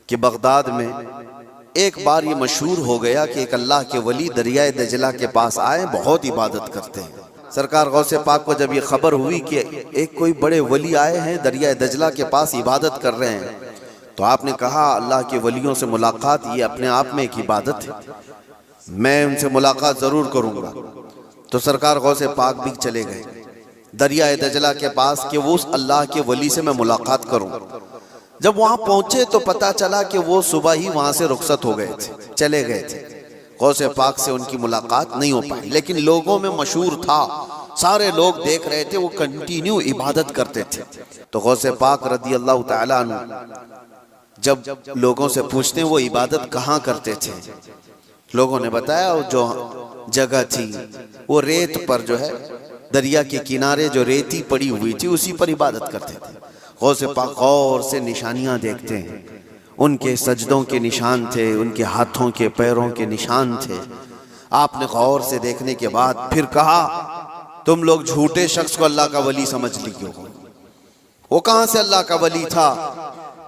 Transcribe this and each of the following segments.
कि बगदाद में एक बार ये मशहूर हो गया कि एक अल्लाह के वली दरियाए दजला के पास आए, बहुत इबादत करते हैं। सरकार गौसे पाक को जब ये खबर हुई कि एक कोई बड़े वली आए हैं दरियाए दजला के पास इबादत कर रहे हैं, तो आपने कहा अल्लाह के वलियों से मुलाकात ये अपने आप में एक इबादत है, मैं उनसे मुलाकात ज़रूर करूँगा। तो सरकार गौसे पाक भी चले गए दरियाए दजला के पास कि वो उस अल्लाह के वली से मैं मुलाकात करूँ। जब वहाँ पहुँचे तो पता चला कि वो सुबह ही वहाँ से रुखसत हो गए थे, चले गए थे। गौसे पाक से उनकी मुलाकात नहीं हो पाई, लेकिन लोगों में मशहूर था, सारे लोग देख रहे थे, वो कंटिन्यू इबादत करते थे। तो गौसे पाक रदी अल्लाह ताला अन्हु जब लोगों से पूछते वो इबादत कहाँ करते थे, लोगों ने बताया जो जगह थी वो रेत पर जो है दरिया के किनारे जो रेती पड़ी हुई थी उसी पर इबादत करते थे। गौसे पाक गौर से निशानियां देखते हैं, उनके सजदों के निशान थे, उनके हाथों के पैरों के निशान थे। आपने गौर से देखने के बाद फिर कहा तुम लोग झूठे शख्स को अल्लाह का वली समझ लियो, वो कहां से अल्लाह का वली था,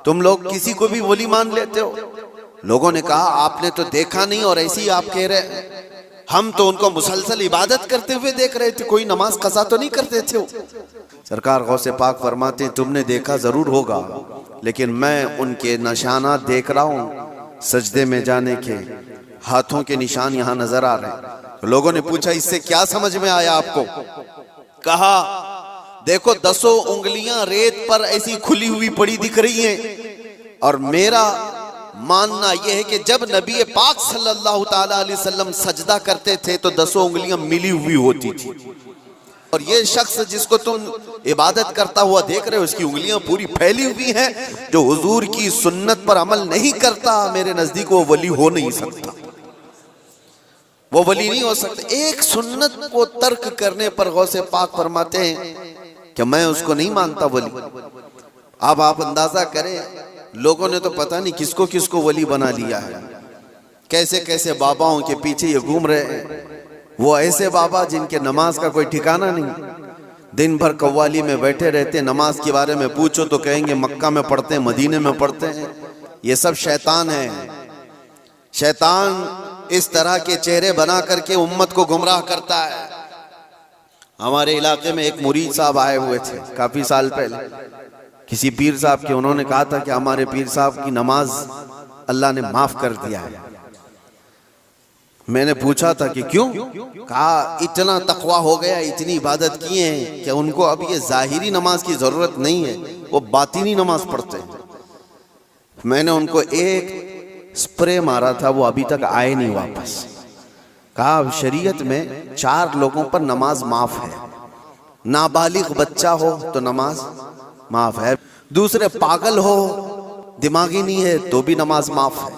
तुम लोग किसी को भी वली मान लेते हो। लोगों ने कहा आपने तो देखा नहीं और ऐसे ही आप कह रहे, हम तो उनको मुसलसल इबादत करते हुए देख रहे थे, कोई नमाज कज़ा तो नहीं करते थे। सरकार गौसे पाक फरमाते तुमने देखा जरूर होगा, लेकिन मैं उनके निशानात देख रहा हूँ, सजदे में जाने के हाथों के निशान यहाँ नजर आ रहे हैं। तो लोगों ने पूछा इससे क्या समझ में आया आपको? कहा देखो 10 उंगलियां रेत पर ऐसी खुली हुई पड़ी दिख रही हैं, और मेरा मानना यह है कि जब नबी पाक सल्लल्लाहु ताला अलैहि वसल्लम सजदा करते थे तो 10 उंगलियां मिली हुई होती थी, और ये शख्स जिसको तुम इबादत करता हुआ देख रहे हो उसकी उंगलियां पूरी फैली हुई हैं। जो हुजूर की सुन्नत पर अमल नहीं करता मेरे नजदीक वो वली हो नहीं सकता, वो वली नहीं हो सकता। एक सुन्नत को तर्क करने पर गौसे पाक फरमाते हैं कि मैं उसको नहीं मानता वली। अब आप अंदाजा करें, लोगों ने तो पता नहीं किसको किसको वली बना लिया है, कैसे कैसे बाबाओं के पीछे ये घूम रहे हैं। वो ऐसे बाबा जिनके नमाज का कोई ठिकाना नहीं, दिन भर कव्वाली में बैठे रहते, नमाज के बारे में पूछो तो कहेंगे मक्का में पढ़ते हैं, मदीने में पढ़ते हैं। ये सब शैतान है। शैतान इस तरह के चेहरे बना करके उम्मत को गुमराह करता है। हमारे इलाके में एक मुरीद साहब आए हुए थे काफी साल पहले, किसी पीर साहब के, उन्होंने कहा था कि हमारे पीर साहब की नमाज अल्लाह ने माफ कर दिया है। मैंने पूछा था कि क्यों? कहा इतना तकवा हो गया, इतनी इबादत किए हैं कि उनको अब ये जाहिरी नमाज की जरूरत नहीं है, वो बातिनी नमाज पढ़ते हैं। मैंने उनको एक स्प्रे मारा था, वो अभी तक आए नहीं वापस। कहा शरीयत में 4 लोगों पर नमाज माफ है, नाबालिग बच्चा हो तो नमाज माफ है, दूसरे पागल हो दिमागी नहीं है तो भी नमाज माफ है,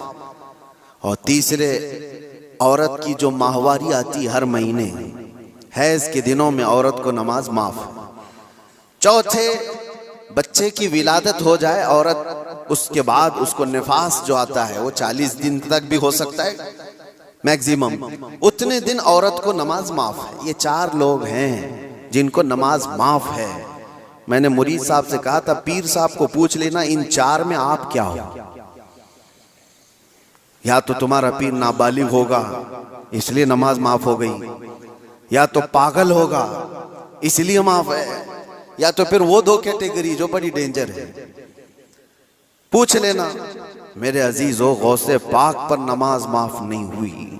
और तीसरे औरत की जो माहवारी आती हर महीने हैज के दिनों में औरत को नमाज माफ है, चौथे बच्चे की विलादत हो जाए औरत, उसके बाद उसको निफास जो आता है वो 40 दिन तक भी हो सकता है मैक्सिमम, उतने दिन औरत को नमाज माफ है। ये 4 लोग हैं जिनको नमाज माफ है। मैंने मुरीद साहब से कहा था पीर साहब को पूछ लेना इन 4 में आप क्या हो। या तो तुम्हारा पीर नाबालिग होगा इसलिए नमाज माफ हो गई, या तो पागल होगा इसलिए माफ है, या तो फिर वो 2 कैटेगरी जो बड़ी डेंजर है। पूछ लेना। मेरे अजीजों, गौसे पाक पर नमाज माफ नहीं हुई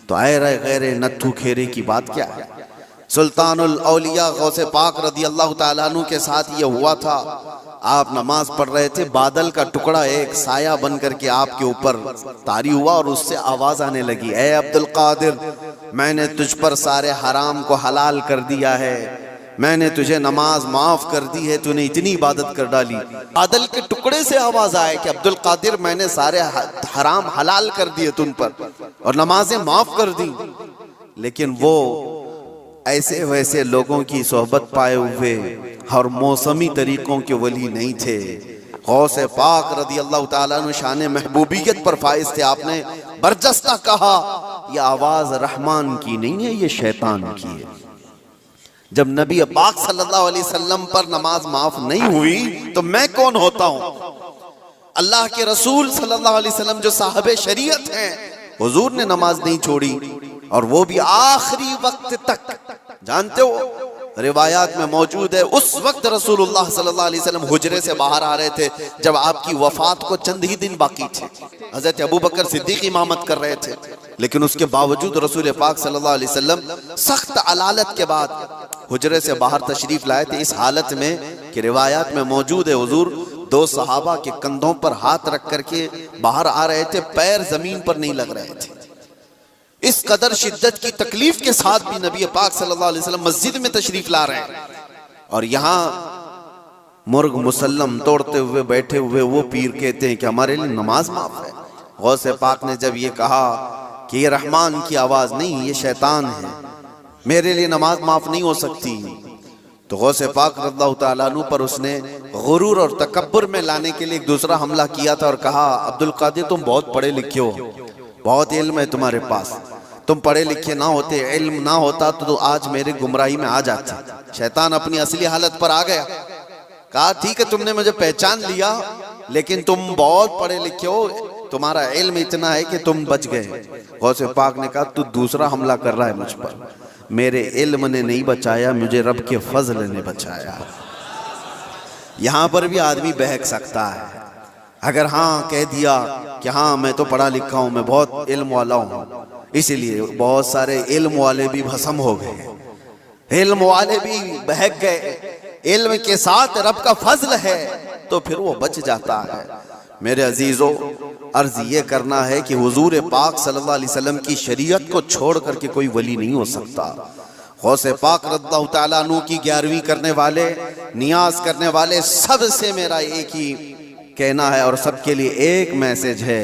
तो ऐरे गैरे नत्थु खेरे की बात क्या है? सुल्तानुल औलिया गौसे पाक रदी अल्लाह ताला अन्हु के साथ ये हुआ था। आप नमाज पढ़ रहे थे, बादल का टुकड़ा एक साया बन करके आपके ऊपर तारी हुआ और उससे आवाज आने लगी, ए अब्दुल कादिर, मैंने तुझ पर सारे हराम को हलाल कर दिया है, मैंने तुझे नमाज माफ कर दी है, तूने इतनी इबादत कर डाली। बादल के टुकड़े से आवाज आए कि अब्दुल कादिर, मैंने सारे हराम हलाल कर दिए तुम पर और नमाजें माफ कर दी। लेकिन वो ऐसे वैसे लोगों की सोहबत पाए हुए और मौसमी तरीकों के वली नहीं थे। गौसे पाक रदी अल्लाह ताला अन्हु शान महबूबियत पर फाइज थे। आपने बरजस्ता कहा यह आवाज रहमान की नहीं है, ये शैतान की है। जब नबी पाक सल्लल्लाहु अलैहि वसल्लम पर नमाज माफ नहीं हुई तो मैं कौन होता हूं? अल्लाह के रसूल सल्लल्लाहु अलैहि वसल्लम जो साहबे शरीयत हैं, हुजूर ने नमाज नहीं छोड़ी, और वो भी आखिरी वक्त तक। जानते हो रिवायात में मौजूद है, उस वक्त रसूलुल्लाह सल्लल्लाहु अलैहि वसल्लम हुजरे से बाहर आ रहे थे जब आपकी वफात को चंद ही दिन बाकी थे। हजरत अबू बकर सिद्दीक इमामत कर रहे थे, लेकिन उसके बावजूद रसूल पाक सल्लल्लाहु अलैहि वसल्लम सख्त अलालत के बाद हुजरे से बाहर तशरीफ लाए थे, इस हालत में कि रिवायात में मौजूद है हुजूर दो सहाबा के कंधों पर हाथ रख करके बाहर आ रहे थे, पैर जमीन पर नहीं लग रहे थे। इस कदर शिद्दत की तकलीफ के साथ भी नबी पाक सल्लल्लाहु अलैहि वसल्लम मस्जिद में तशरीफ ला रहे हैं, और यहाँ मुर्ग मुसल्लम तोड़ते हुए बैठे हुए वो पीर कहते हैं कि हमारे लिए नमाज माफ है। गौसे पाक ने जब ये कहा कि ये रहमान की आवाज नहीं, ये शैतान है, मेरे लिए नमाज माफ नहीं हो सकती, तो गौसे पाक रज़ियल्लाहु ताला अन्हु पर उसने गुरूर और तकब्बुर में लाने के लिए एक दूसरा हमला किया था और कहा, अब्दुल कादिर तुम बहुत पढ़े लिखे हो, बहुत इल्म है तुम्हारे पास, तुम पढ़े लिखे ना होते, इल्म ना होता तो आज मेरे गुमराही में आ जाते। शैतान अपनी असली हालत पर आ गया, कहा ठीक है तुमने मुझे पहचान लिया, लेकिन तुम बहुत पढ़े लिखे हो, तुम्हारा इल्म इतना है कि तुम बच गए। गौसे पाक ने कहा तू दूसरा हमला कर रहा है मुझ पर, मेरे इल्म ने नहीं बचाया, मुझे रब के फजल ने बचाया। यहां पर भी आदमी बहक सकता है, अगर हाँ कह दिया कि हाँ मैं तो पढ़ा लिखा हूं, मैं बहुत इल्म वाला हूं, इसीलिए बहुत सारे इल्म वाले भी भस्म हो गए, इल्म वाले भी बहक गए। इल्म के साथ रब का फजल है तो फिर वो बच जाता है। मेरे अजीजों, अर्ज ये करना है कि हुजूर पाक सल्लल्लाहु अलैहि वसल्लम की शरीयत को छोड़ करके कोई वली नहीं हो सकता। गौसे पाक रज़ियल्लाहु ताला अन्हु की 11वीं करने वाले, नियाज करने वाले, सबसे मेरा एक ही कहना है और सबके लिए एक मैसेज है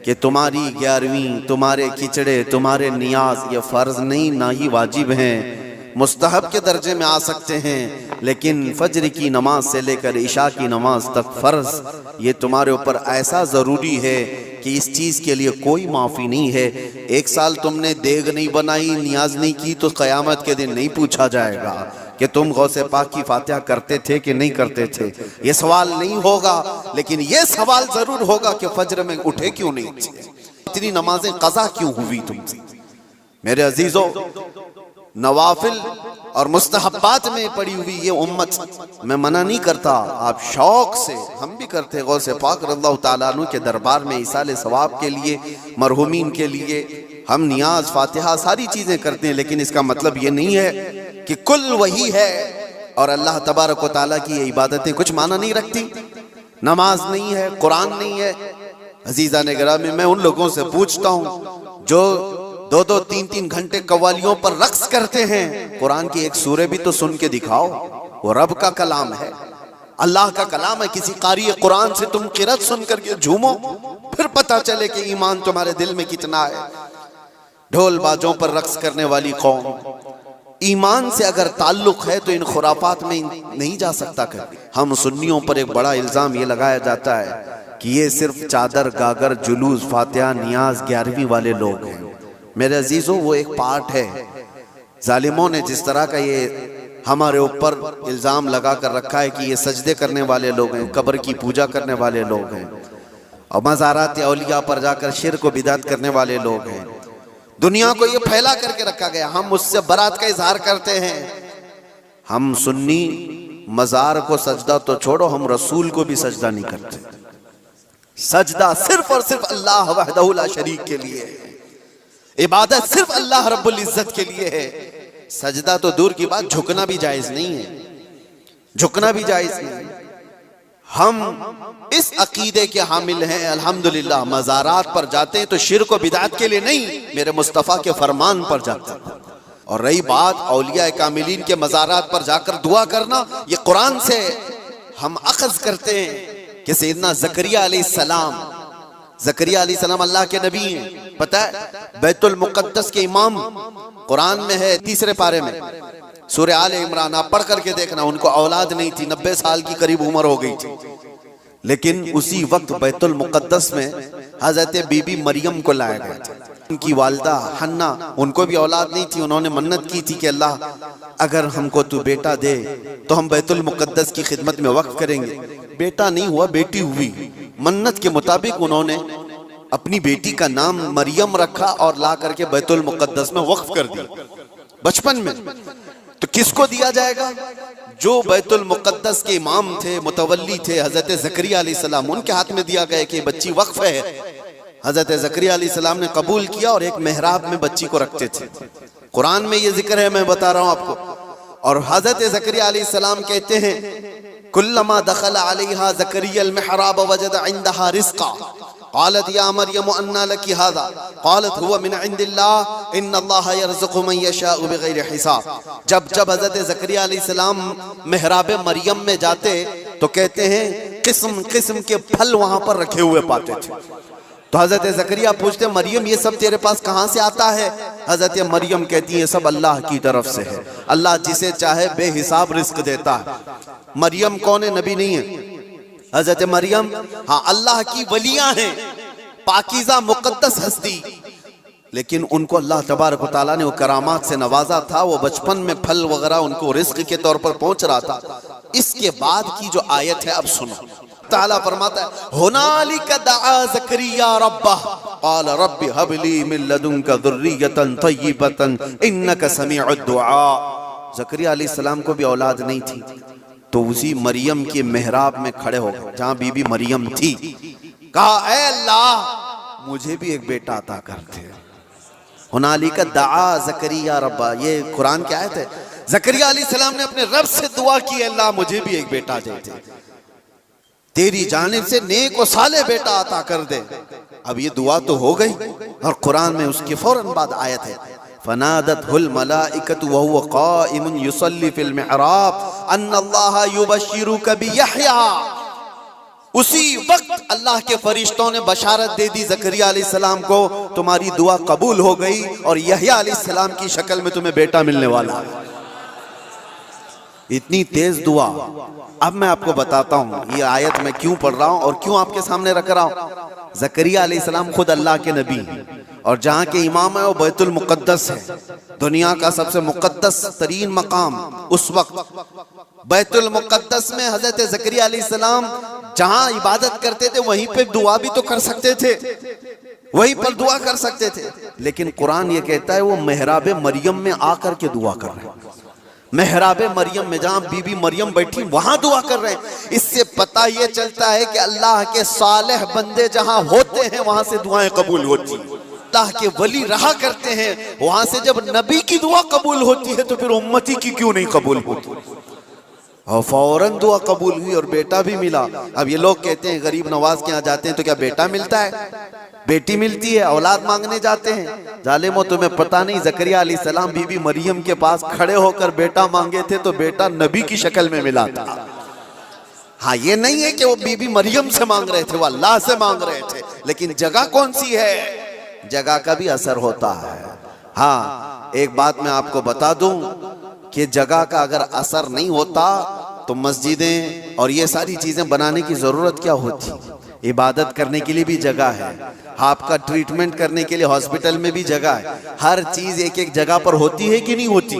कि तुम्हारी 11वीं, तुम्हारे खिचड़े, तुम्हारे नियाज ये फर्ज नहीं, ना ही वाजिब हैं, मुस्तहब के दर्जे में आ सकते हैं, लेकिन फज्र की नमाज से लेकर इशा की नमाज तक फर्ज ये तुम्हारे ऊपर ऐसा ज़रूरी है कि इस चीज़ के लिए कोई माफ़ी नहीं है। एक साल तुमने देग नहीं बनाई, नियाज नहीं की, तो क़यामत के दिन नहीं पूछा जाएगा कि तुम गौसे पाक की फातिहा करते थे कि नहीं करते थे, ये सवाल नहीं होगा, लेकिन ये सवाल ज़रूर होगा कि फज्र में उठे क्यों नहीं, इतनी नमाजें क़ज़ा क्यों हुई तुमसे। मेरे अजीज़ों, नवाफिल और मुस्तहब्बात में पड़ी हुई ये उम्मत, मैं मना नहीं करता, आप शौक से, हम भी करते, गौसे पाक रज़ियल्लाहु ताला अन्हु के दरबार में इसाले सवाब के लिए, मरहुमीन के लिए हम नियाज, फातिहा, सारी चीज़ें करते हैं, लेकिन इसका मतलब ये नहीं है कि कुल वही है और अल्लाह तबारक व तआला की ये इबादतें कुछ माना नहीं रखती। नमाज नहीं है, कुरान नहीं है। अजीज़ान गिरामी, मैं उन लोगों से पूछता हूँ जो 2-2, 3-3 घंटे कव्वालियों पर रक्स करते हैं, कुरान की एक सूरे भी तो सुन के दिखाओ, वो रब का कलाम है, अल्लाह का कलाम है। किसी कारी कुरान से तुम किरत सुन करके झूमो, फिर पता चले कि ईमान तुम्हारे दिल में कितना है। ढोल बाजों पर रक्स करने वाली कौम, ईमान से अगर ताल्लुक है तो इन खुराफात में नहीं जा सकता। कभी हम सुन्नियों पर एक बड़ा इल्जाम ये लगाया जाता है कि ये सिर्फ चादर, गागर, जुलूस, फातिहा, नियाज, 11वीं वाले लोग हैं। मेरे अजीजों, वो एक पार्ट है। जालिमों ने जिस तरह का ये हमारे ऊपर इल्जाम लगा कर रखा है कि ये सजदे करने वाले लोग हैं, कब्र की पूजा करने वाले लोग हैं, और मज़ारात औलिया पर जाकर शिर्क व बिदअत करने वाले लोग हैं, दुनिया को ये फैला करके रखा गया। हम उससे बरात का इजहार करते हैं। हम सुन्नी मज़ार को सजदा तो छोड़ो, हम रसूल को भी सजदा नहीं करते। सजदा सिर्फ और सिर्फ अल्लाह वहदहु ला शरीक के लिए है, इबादत सिर्फ अल्लाह रब्बुल इज्जत के लिए है। सजदा तो दूर की बात, झुकना भी जायज नहीं है, झुकना भी जायज नहीं। हम इस अकीदे के हामिल हैं, अल्हम्दुलिल्लाह। मज़ारात पर जाते हैं तो शिर्क व बिदअत के लिए नहीं, मेरे मुस्तफ़ा के फरमान पर जाते हैं। और रही बात औलिया कामिलीन के मज़ारात पर जाकर दुआ करना, ये कुरान से हम अखज़ करते हैं कि सैयदना ज़करिया अलैहिस्सलाम, ज़करिया अलैहिस्सलाम अल्लाह के नबी हैं। पता है, बैतुल मुक़द्दस के इमाम कुरान में है 3 पारे में, सूरह आले इमरान, आप पढ़ करके देखना। उनको औलाद नहीं थी, 90 साल की करीब उम्र हो गई थी, लेकिन उसी वक्त बैतुल मुक़द्दस में हज़रत बीबी मरियम को लाया गया था। उनकी वालिदा हन्ना, उनको भी औलाद नहीं थी। उन्होंने मन्नत की थी कि अल्लाह अगर हमको तू बेटा दे तो हम बैतुल मुक़द्दस की खिदमत में वक्फ करेंगे। बेटा नहीं हुआ, बेटी हुई। मन्नत के मुताबिक उन्होंने अपनी बेटी का नाम मरियम रखा और ला करके बैतुल मुकद्दस में वक्फ कर दिया बचपन में। तो किसको दिया जाएगा? जो बैतुल मुकद्दस के इमाम थे, मुतवल्ली थे, हजरत ज़करिया अलैहिस्सलाम, उनके हाथ में दिया गया कि बच्ची वक्फ है। हजरत ज़करिया अलैहिस्सलाम ने कबूल किया और एक मेहराब में बच्ची को रखते थे। कुरान में ये जिक्र है, मैं बता रहा हूं आपको। और हजरत ज़करिया अलैहिस्सलाम कहते हैं कुल्लमा दखल अलैहा ज़करिया अल-मिहराब वजद इंदहा रिज़्क़ा क़ालत या मरियम अन्ना लकी हाज़ा क़ालत हुवा मिन इंदिल्लाह इन्नल्लाहा यरज़ुक़ु मन यशाअ बिग़ैरि हिसाब। जब जब हजरत ज़करिया अलैहिस्सलाम मेहराब मरियम में जाते तो कहते हैं किस्म किस्म के फल वहां पर रखे हुए पाते थे। तो हजरत ज़करिया पूछते मरियम ये सब तेरे पास कहां से आता है? हजरत मरियम कहती है सब अल्लाह की तरफ से है, अल्लाह जिसे चाहे बेहिसाब रिस्क देता है। मरियम कौन है? नबी नहीं है। हजरत मरियम हाँ अल्लाह की वलियां हैं, पाकीज़ा मुकद्दस हस्ती, लेकिन उनको अल्लाह तबारक व तआला ने वो करामात से नवाजा था। वो बचपन में फल वगैरह उनको रिस्क के तौर पर पहुंच रहा था। इसके बाद की जो आयत है अब सुनो। ताला फरमाता है हुनालिका दआ ज़करिया रब्बह क़ाल रब्बि हबली मिन लदुनका ज़ुर्रियतन तय्यिबतन इन्नका समीउद दुआ। ज़करिया अलैहिस्सलाम को भी औलाद नहीं थी, तो उसी मरियम के मेहराब में खड़े हो गए जहां बीबी मरियम थी, कहा ऐ अल्लाह मुझे भी एक बेटा अता कर दे। हुनालिका दआ ज़करिया रब्बा, ये कुरान की आयत है। ज़करिया अलैहिस्सलाम ने अपने रब से दुआ की, अल्लाह मुझे भी एक बेटा दे दे, तेरी जानिब से नेक और साले बेटा अता कर दे। अब ये दुआ तो हो गई और कुरान में उसके फौरन बाद आयत है फनादतहुल मलाइकतु व हुवा क़ाइमुन युसल्ली फिल मिहराब अन्नल्लाहा युबश्शिरुका बियहया। उसी वक्त अल्लाह के फरिश्तों ने बशारत दे दी ज़करिया अलैहिस्सलाम को, तुम्हारी दुआ कबूल हो गई और यहया अलैहिस्सलाम की शक्ल में तुम्हें बेटा मिलने वाला है। इतनी तेज दुआ। अब मैं आपको बताता हूं ये आयत मैं क्यों पढ़ रहा हूं और क्यों आपके सामने रख रहा हूं। ज़करिया अलैहिस्सलाम खुद अल्लाह के नबी और जहां के इमाम है वो बैतुल मुकद्दस है, दुनिया का सबसे मुकद्दस तरीन मकाम। उस वक्त बैतुल मुकद्दस में हजरत ज़करिया अलैहिस्सलाम जहां इबादत करते थे वहीं पे दुआ भी तो कर सकते थे, वहीं पर दुआ कर सकते थे, लेकिन कुरान ये कहता है वो मेहराब मरियम में आकर के दुआ कर रहे हैं। मेहराब मरियम में जहां बीबी मरियम बैठी वहां दुआ कर रहे हैं। इससे पता ये चलता है कि अल्लाह के सालेह बंदे जहां होते हैं वहां से दुआएं कबूल होती हैं। अल्लाह के वली रहा करते हैं वहां से जब नबी की दुआ कबूल होती है तो फिर उम्मती की क्यों नहीं कबूल होती? और फौरन दुआ कबूल हुई और बेटा भी मिला। अब ये लोग कहते हैं गरीब नवाज के यहाँ जाते हैं तो क्या बेटा मिलता है? बेटी मिलती है, औलाद मांगने जाते हैं। जालिमो तुम्हें पता नहीं ज़करिया अलैहिस्सलाम बीबी मरियम के पास खड़े होकर बेटा मांगे थे तो बेटा नबी की शक्ल में मिला था। हाँ ये नहीं है कि वो बीबी मरियम से मांग रहे थे, वो अल्लाह से मांग रहे थे, लेकिन जगह कौन सी है? जगह का भी असर होता है। हाँ एक बात मैं आपको बता दूं कि जगह का अगर असर नहीं होता तो मस्जिदें और ये सारी चीजें बनाने की जरूरत क्या होती? इबादत करने के लिए भी जगह है, आपका ट्रीटमेंट करने के लिए हॉस्पिटल में भी जगह है। हर चीज एक एक जगह पर होती है कि नहीं होती?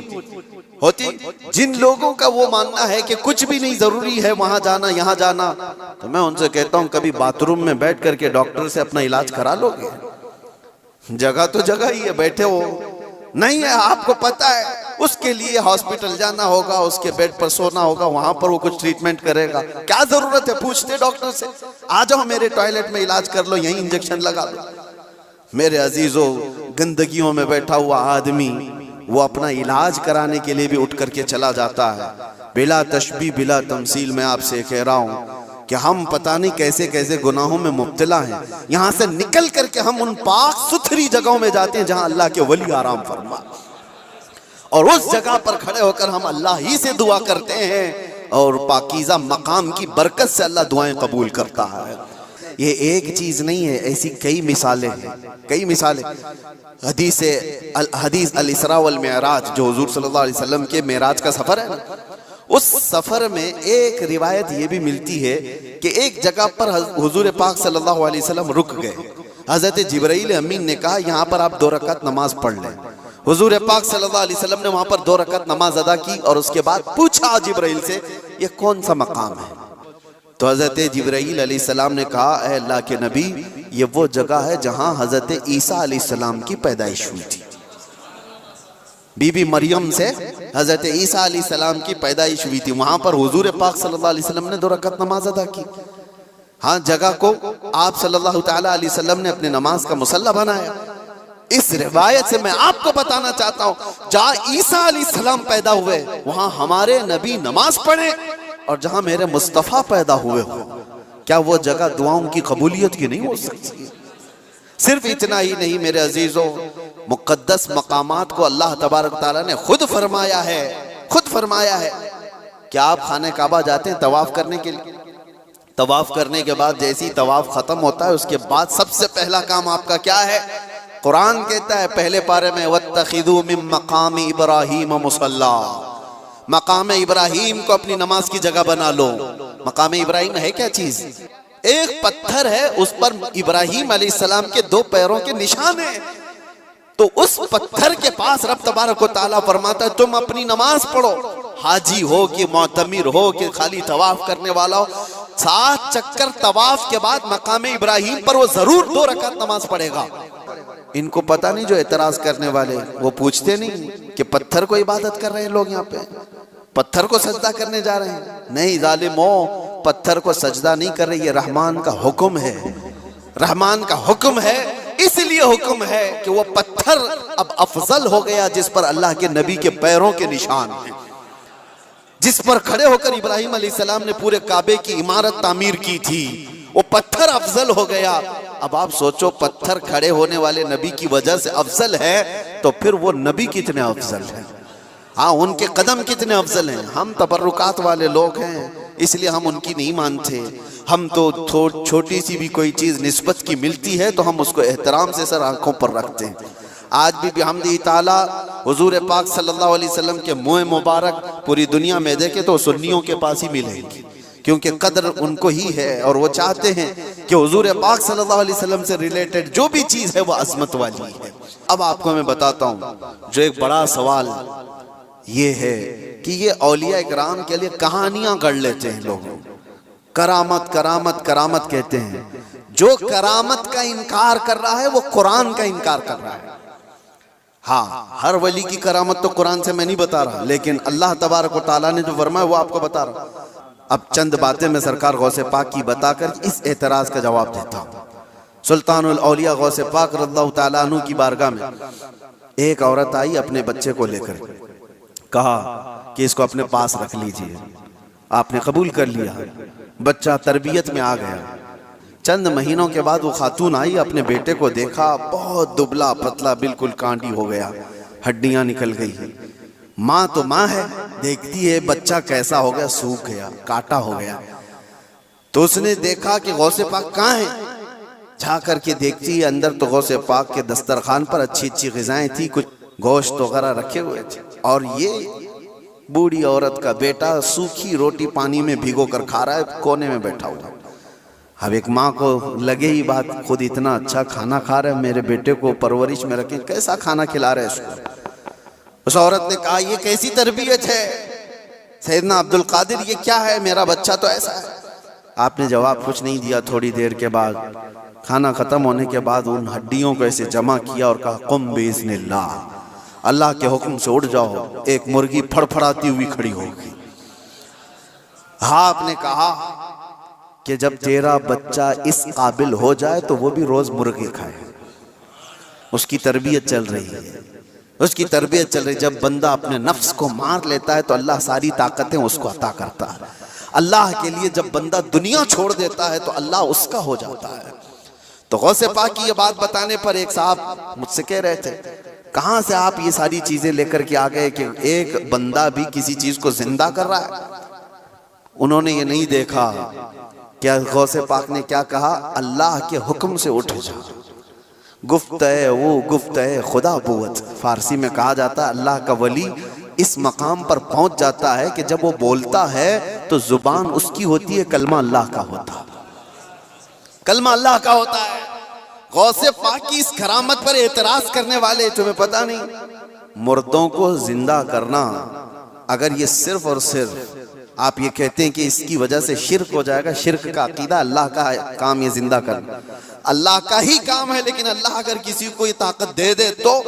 होती। जिन लोगों का वो मानना है कि कुछ भी नहीं जरूरी है वहां जाना यहाँ जाना, तो मैं उनसे कहता हूँ कभी बाथरूम में बैठ करके डॉक्टर से अपना इलाज करा लोगे? जगह तो जगह ही है, बैठे हो नहीं है, आपको पता है उसके लिए हॉस्पिटल जाना होगा, उसके बेड पर सोना होगा, वहां पर वो कुछ ट्रीटमेंट करेगा। क्या जरूरत है? पूछते डॉक्टर से, आ जाओ मेरे टॉयलेट में इलाज कर लो, यही इंजेक्शन लगा लो। मेरे अजीजों, गंदगियों में बैठा हुआ आदमी वो अपना इलाज कराने के लिए भी उठ करके चला जाता है। बिला तशबीह बिला तमसील मैं आपसे कह रहा हूँ कि हम पता नहीं कैसे कैसे गुनाहों में मुब्तला हैं। यहाँ से निकल करके हम उन पाक सुथरी जगहों में जाते हैं जहाँ अल्लाह के वली आराम फरमा, और उस जगह पर खड़े होकर हम अल्लाह ही से दुआ करते हैं और पाकीज़ा मकाम की बरकत से अल्लाह दुआएं कबूल करता है। ये एक चीज नहीं है, ऐसी कई मिसालें हैं, कई मिसालें। हदीस अल इसरा वल मिअराज जो हुजूर सल्लल्लाहु अलैहि वसल्लम के मेराज का सफर है, उस सफर में एक रिवायत ये भी मिलती है कि एक जगह पर हुजूर पाक सल्लल्लाहु अलैहि वसल्लम रुक गए। हजरत जिब्राइल अमीन ने कहा यहाँ पर आप 2 रकात नमाज पढ़ लें। हुजूर पाक सल्लल्लाहु अलैहि वसल्लम ने वहां पर 2 रकात नमाज अदा की और उसके बाद पूछा जिब्राइल से ये कौन सा मकाम है? तो हज़रत जिब्राईल अलैहिस्सलाम ने कहा, ऐ अल्लाह के नबी, ये वो जगह है जहां हज़रत ईसा अलैहिस्सलाम की पैदाइश हुई थी। बीबी मरियम से हज़रत ईसा अलैहिस्सलाम की पैदाइश हुई थी। वहां पर हुजूर पाक सल्लल्लाहु अलैहि वसल्लम ने 2 रकात नमाज अदा की। हाँ, जगह को आप सल्लल्लाहु ताला अलैहि वसल्लम ने अपने नमाज का मुसल्ला बनाया। इस रिवायत से मैं आपको बताना चाहता हूँ, जहाँ ईसा अलैहिस्सलाम पैदा हुए वहां हमारे नबी नमाज पढ़े, और जहां मेरे मुस्तफ़ा पैदा हुए हो, क्या वो जगह दुआओं की कबूलियत की नहीं हो सकती? सिर्फ इतना ही नहीं मेरे अजीजों, मुक़द्दस मकामात को अल्लाह तबारक ताला ने खुद फरमाया है कि आप खाने काबा जाते हैं तवाफ करने के लिए। तवाफ करने के बाद जैसे ही तवाफ खत्म होता है, उसके बाद सबसे पहला काम आपका क्या है? कुरान कहता है पहले पारे में, वत्तखिदू मिन मकाम इब्राहीम मुसल्ला, मकाम इब्राहीम को अपनी नमाज की जगह बना लो। मकाम इब्राहीम है क्या चीज? एक पत्थर है, उस पर इब्राहीम अलैहिस्सलाम के 2 पैरों के निशान है। तो उस पत्थर के पास रब तबारक व तआला फरमाता है, तुम अपनी नमाज पढ़ो, हाजी हो कि मोतमिर हो कि खाली तवाफ करने वाला हो, 7 चक्कर तवाफ के बाद मकाम इब्राहीम पर वो जरूर 2 रकात नमाज पढ़ेगा। इनको पता नहीं, जो एतराज करने वाले वो पूछते नहीं कि पत्थर को इबादत कर रहे हैं लोग, यहाँ पे पत्थर को सजदा करने जा रहे हैं। नहीं जालिमो, पत्थर को सजदा नहीं कर रहे, ये रहमान का हुक्म है। रहमान का हुक्म है, इसलिए हुक्म है कि वो पत्थर अब अफजल हो गया जिस पर अल्लाह के नबी के पैरों के निशान हैं, जिस पर खड़े होकर इब्राहिम अलैहिस्सलाम ने पूरे काबे की इमारत तामीर की थी, वो पत्थर अफजल हो गया। अब आप सोचो, पत्थर खड़े होने वाले नबी की वजह से अफजल है, तो फिर वो नबी कितने अफजल हैं? हाँ, उनके कदम कितने अफजल हैं। हम तबर्रुकात वाले लोग हैं, इसलिए हम उनकी नहीं मानते। हम तो छोटी सी भी कोई चीज निस्बत की मिलती है तो हम उसको एहतराम से सर आंखों पर रखते हैं। आज भी बिहम्दिही ताला हुजूर पाक सल्लल्लाहु अलैहि वसल्लम के मुँह मुबारक पूरी दुनिया में देखे तो सुन्नियों के पास ही मिलेंगी, क्योंकि कदर उनको ही है और वो चाहते हैं कि हुजूर पाक सल्लल्लाहु अलैहि वसल्लम से रिलेटेड जो भी चीज है वो अजमत वाली है। अब आपको मैं बताता हूँ, जो एक बड़ा सवाल ये है कि ये औलिया इकराम के लिए कहानियां गढ़ लेते हैं लोग, करामत करामत करामत कहते हैं। जो करामत का इनकार कर रहा है वो कुरान का इनकार कर रहा है। हाँ, हर वली की करामत तो कुरान से मैं नहीं बता रहा, लेकिन अल्लाह तबारक व तआला ने जो फरमाया वो आपको बता रहा हूँ। अब चंद बातें मैं सरकार गौसे पाक की बताकर इस एतराज का जवाब देता हूँ। सुल्तानुल औलिया गौसे पाक रज़ियल्लाहु तआला अन्हु की बारगाह में एक औरत आई, अपने बच्चे को लेकर कहा कि इसको अपने पास रख लीजिए। आपने कबूल कर लिया, बच्चा तरबियत में आ गया। चंद महीनों के बाद वो खातून आई, अपने बेटे को देखा, बहुत दुबला पतला, बिल्कुल कांडी हो गया, हड्डियां निकल गई। माँ तो माँ है, देखती है बच्चा कैसा हो गया, सूख गया, काटा हो गया। तो उसने देखा कि गौसे पाक कहाँ है, जा करके देखती है अंदर तो गौसे पाक के दस्तरखान पर अच्छी अच्छी ग़िज़ाएं थी, कुछ गोश्त वगैरह रखे हुए थे, और ये बूढ़ी औरत का बेटा सूखी रोटी पानी में भिगो कर खा रहा है, कोने में बैठा हुआ। अब एक माँ को लगे ही बात, खुद इतना अच्छा खाना खा रहे, मेरे बेटे को परवरिश में रखे, कैसा खाना खिला रहे इसको। उस औरत ने कहा, ये कैसी तरबियत है सैयदना अब्दुल कादिर, ये क्या है, मेरा बच्चा तो ऐसा है। आपने जवाब कुछ नहीं दिया। थोड़ी देर के बाद, खाना खत्म होने के बाद, उन हड्डियों को ऐसे जमा किया और कहा, कुम बिइज़्निल्लाह, अल्लाह के हुक्म से उड़ जाओ। एक मुर्गी फड़फड़ाती हुई खड़ी हो गई। हाँ, आपने कहा कि जब तेरा बच्चा इस काबिल हो जाए तो वो भी रोज मुर्गी खाए। उसकी तरबियत चल रही है, उसकी तरबियत चल रही। जब बंदा अपने नफ्स को मार लेता है तो अल्लाह सारी ताकतें उसको अता करता है। अल्लाह के लिए जब बंदा दुनिया छोड़ देता है तो अल्लाह उसका हो जाता है। तो गौसे पाक की ये बात बताने पर एक साहब मुझसे कह रहे थे, कहाँ से आप ये सारी चीजें लेकर के आ गए कि एक बंदा भी किसी चीज को जिंदा कर रहा है। उन्होंने ये नहीं देखा क्या गौसे पाक ने क्या कहा, अल्लाह के हुक्म से उठ जा। गुफ्त-ए वो गुफ्त-ए खुदा बुवत, फारसी में कहा जाता है अल्लाह का वली इस मकाम पर पहुंच जाता है कि जब वो बोलता है तो जुबान उसकी होती है, कलमा अल्लाह का होता है, कलमा अल्लाह का होता है। गौसे पाक की इस करामत पर एतराज करने वाले, तुम्हें पता नहीं, मुर्दों को जिंदा करना अगर ये सिर्फ और सिर्फ आप ये कहते हैं कि इसकी वजह से शिर्क हो जाएगा। शिर्क का अकीदा, अल्लाह का काम ये जिंदा करना अल्लाह का ही काम है, लेकिन अल्लाह अगर किसी को ये ताकत दे दे तो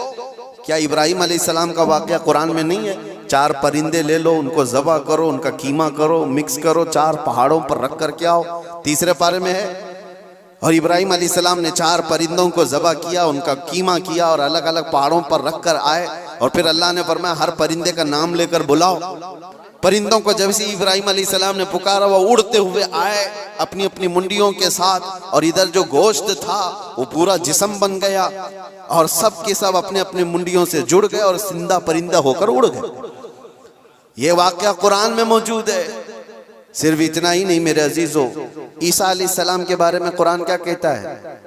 क्या इब्राहिम अलैहिस्सलाम का वाक़या कुरान में नहीं है? 4 परिंदे ले लो, उनको ज़बह करो, उनका कीमा करो, मिक्स करो, 4 पहाड़ों पर रख कर के आओ, तीसरे पारे में है। और इब्राहिम अलैहिस्सलाम ने 4 परिंदों को ज़बह किया, उनका कीमा किया और अलग अलग पहाड़ों पर रख कर आए। और फिर अल्लाह ने फरमाया हर परिंदे का नाम लेकर बुलाओ। परिंदों को जब से इब्राहिम अलैहिस्सलाम ने पुकारा वो उड़ते हुए आए अपनी अपनी मुंडियों के साथ, और इधर जो गोश्त था वो पूरा जिस्म बन गया और सब के सब अपने अपने मुंडियों से जुड़ गए और जिंदा परिंदा होकर उड़ गए। ये वाकया कुरान में मौजूद है। सिर्फ इतना ही नहीं मेरे अजीजों, ईसा अलैहिस्सलाम के बारे में कुरान क्या कहता है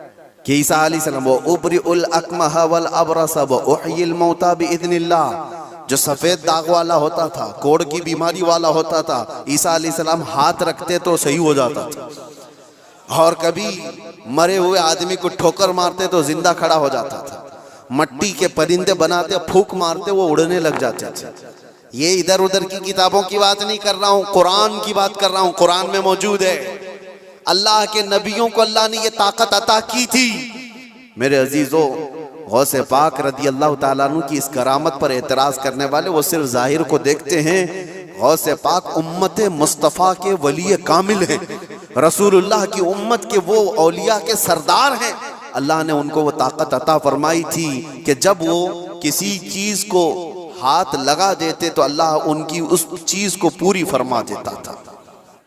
कि ईसा अलैहिस्सलाम वो उबरिउल अकमह वल अबरस व उहयिल मौता बिइज़्निल्लाह, जो सफेद दाग वाला होता था, कोढ़ की बीमारी वाला होता था, ईसा अलैहिस्सलाम हाथ रखते तो सही हो जाता था। और कभी मरे हुए आदमी को ठोकर मारते तो जिंदा खड़ा हो जाता था। मट्टी के परिंदे बनाते, फूंक मारते वो उड़ने लग जाते थे। ये इधर उधर की किताबों की बात नहीं कर रहा हूँ, कुरान की बात कर रहा हूँ। कुरान में मौजूद है। अल्लाह के नबियों को अल्लाह ने ये ताकत अता की थी। मेरे अजीजों, गौसे पाक रदी अल्लाह ताला अन्हु की इस करामत पर एतराज करने वाले वो सिर्फ जाहिर को देखते हैं। गौसे पाक उम्मत मुस्तफ़ा के वली कामिल हैं, रसूलुल्लाह की उम्मत के वो औलिया के सरदार हैं। अल्लाह ने उनको वो ताकत अता फरमाई थी कि जब वो किसी चीज को हाथ लगा देते तो अल्लाह उनकी उस चीज को पूरी फरमा देता था।